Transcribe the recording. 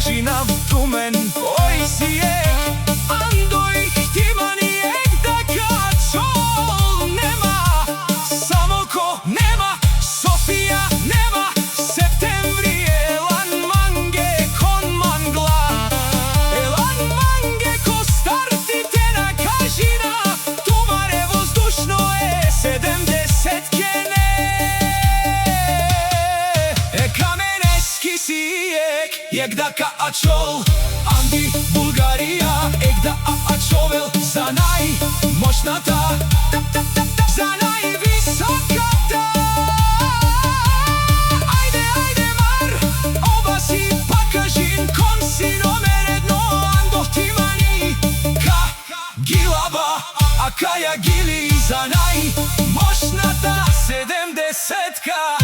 кажина в тумен. Ой сиек, андој тиманиек да качол нема. Само ко нема, Софија нема, септември елан манге кон мангла. Елан манге ко стартите на кажина, тумаре воздушно е 70 кене. Каменески сиек, ек да качол, Анди Булгарија, ек да ачовел за најмощната, за највисоката. Ајде, ајде мар, оба си па кажин, кон си номер едно, Андо Тимани, ка гилаба, а каја гили за најмощната 70-ка.